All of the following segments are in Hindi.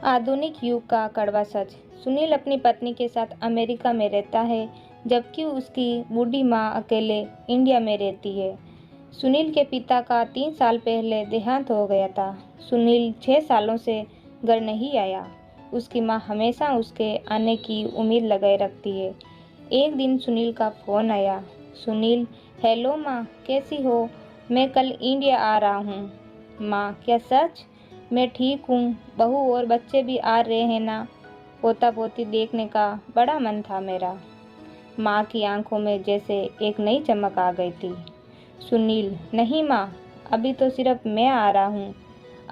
आधुनिक युग का कड़वा सच। सुनील अपनी पत्नी के साथ अमेरिका में रहता है, जबकि उसकी बूढ़ी माँ अकेले इंडिया में रहती है। सुनील के पिता का 3 साल पहले देहांत हो गया था। सुनील 6 सालों से घर नहीं आया। उसकी माँ हमेशा उसके आने की उम्मीद लगाए रखती है। एक दिन सुनील का फ़ोन आया। सुनील, हेलो माँ, कैसी हो? मैं कल इंडिया आ रहा हूँ। माँ, क्या सच? मैं ठीक हूँ। बहू और बच्चे भी आ रहे हैं ना? पोता पोती देखने का बड़ा मन था मेरा। माँ की आंखों में जैसे एक नई चमक आ गई थी। सुनील, नहीं माँ, अभी तो सिर्फ मैं आ रहा हूँ।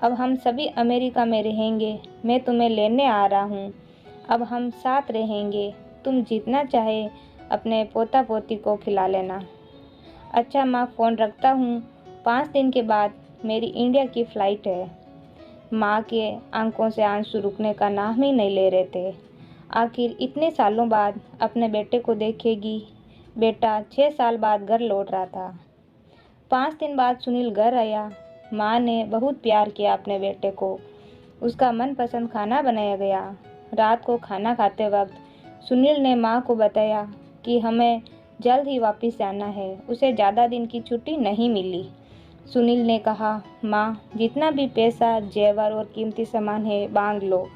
अब हम सभी अमेरिका में रहेंगे। मैं तुम्हें लेने आ रहा हूँ। अब हम साथ रहेंगे। तुम जितना चाहे अपने पोता पोती को खिला लेना। अच्छा माँ, फ़ोन रखता हूँ। 5 दिन के बाद मेरी इंडिया की फ़्लाइट है। माँ के आंखों से आंसू रुकने का नाम ही नहीं ले रहे थे। आखिर इतने सालों बाद अपने बेटे को देखेगी। बेटा 6 साल बाद घर लौट रहा था। 5 दिन बाद सुनील घर आया। माँ ने बहुत प्यार किया अपने बेटे को। उसका मनपसंद खाना बनाया गया। रात को खाना खाते वक्त सुनील ने माँ को बताया कि हमें जल्द ही वापस जाना है। उसे ज़्यादा दिन की छुट्टी नहीं मिली। सुनील ने कहा, माँ, जितना भी पैसा, जेवर और कीमती सामान है बांध लो।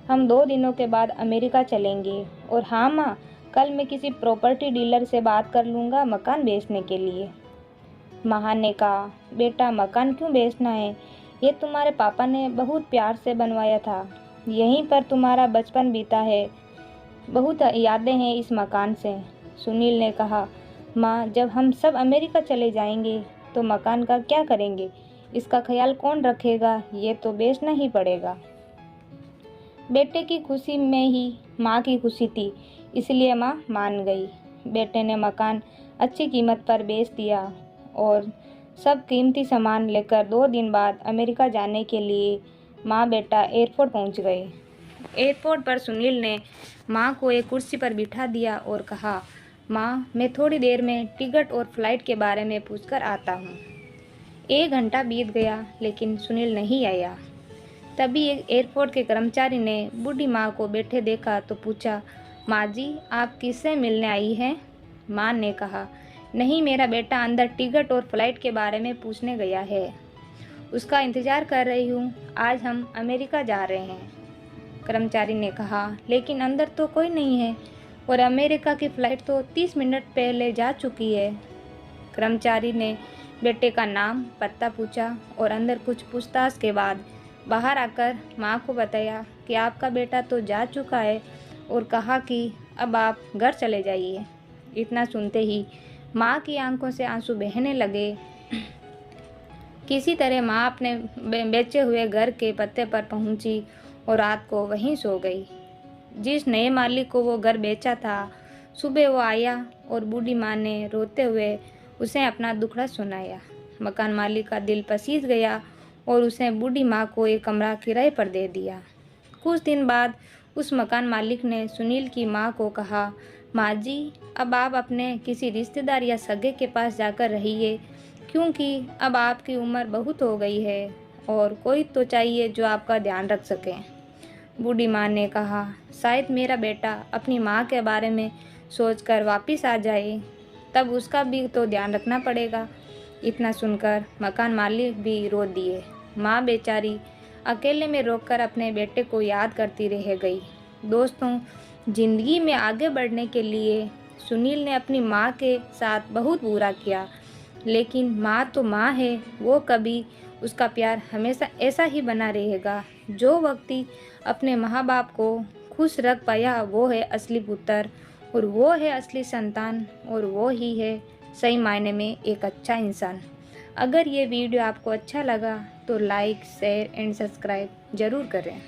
हम 2 दिनों के बाद अमेरिका चलेंगे। और हाँ माँ, कल मैं किसी प्रॉपर्टी डीलर से बात कर लूँगा मकान बेचने के लिए। माँ ने कहा, बेटा, मकान क्यों बेचना है? ये तुम्हारे पापा ने बहुत प्यार से बनवाया था। यहीं पर तुम्हारा बचपन बीता है। बहुत यादें हैं इस मकान से। सुनील ने कहा, माँ, जब हम सब अमेरिका चले जाएंगे तो मकान का क्या करेंगे? इसका ख्याल कौन रखेगा? ये तो बेचना ही पड़ेगा। बेटे की खुशी में ही माँ की खुशी थी, इसलिए माँ मान गई। बेटे ने मकान अच्छी कीमत पर बेच दिया और सब कीमती सामान लेकर 2 दिन बाद अमेरिका जाने के लिए माँ बेटा एयरपोर्ट पहुँच गए। एयरपोर्ट पर सुनील ने माँ को एक कुर्सी पर बिठा दिया और कहा, माँ, मैं थोड़ी देर में टिकट और फ्लाइट के बारे में पूछकर आता हूँ। 1 घंटा बीत गया, लेकिन सुनील नहीं आया। तभी एक एयरपोर्ट के कर्मचारी ने बूढ़ी माँ को बैठे देखा तो पूछा, माँ जी, आप किससे मिलने आई हैं? माँ ने कहा, नहीं, मेरा बेटा अंदर टिकट और फ्लाइट के बारे में पूछने गया है। उसका इंतज़ार कर रही हूँ। आज हम अमेरिका जा रहे हैं। कर्मचारी ने कहा, लेकिन अंदर तो कोई नहीं है और अमेरिका की फ़्लाइट तो 30 मिनट पहले जा चुकी है। कर्मचारी ने बेटे का नाम, पता पूछा और अंदर कुछ पूछताछ के बाद बाहर आकर माँ को बताया कि आपका बेटा तो जा चुका है और कहा कि अब आप घर चले जाइए। इतना सुनते ही माँ की आंखों से आंसू बहने लगे। किसी तरह माँ अपने बेचे हुए घर के पत्ते पर पहुँची और रात को वहीं सो गई। जिस नए मालिक को वो घर बेचा था, सुबह वो आया और बूढ़ी माँ ने रोते हुए उसे अपना दुखड़ा सुनाया। मकान मालिक का दिल पसीज गया और उसने बूढ़ी माँ को एक कमरा किराए पर दे दिया। कुछ दिन बाद उस मकान मालिक ने सुनील की माँ को कहा, माँ जी, अब आप अपने किसी रिश्तेदार या सगे के पास जाकर रहिए, क्योंकि अब आपकी उम्र बहुत हो गई है और कोई तो चाहिए जो आपका ध्यान रख सके। बूढ़ी माँ ने कहा, शायद मेरा बेटा अपनी माँ के बारे में सोचकर वापस आ जाए, तब उसका भी तो ध्यान रखना पड़ेगा। इतना सुनकर मकान मालिक भी रो दिए। माँ बेचारी अकेले में रोकर अपने बेटे को याद करती रह गई। दोस्तों, जिंदगी में आगे बढ़ने के लिए सुनील ने अपनी माँ के साथ बहुत बुरा किया, लेकिन माँ तो माँ है। वो कभी उसका प्यार हमेशा ऐसा ही बना रहेगा। जो व्यक्ति अपने माँ बाप को खुश रख पाया, वो है असली पुत्र और वो है असली संतान और वो ही है सही मायने में एक अच्छा इंसान। अगर ये वीडियो आपको अच्छा लगा तो लाइक, शेयर एंड सब्सक्राइब ज़रूर करें।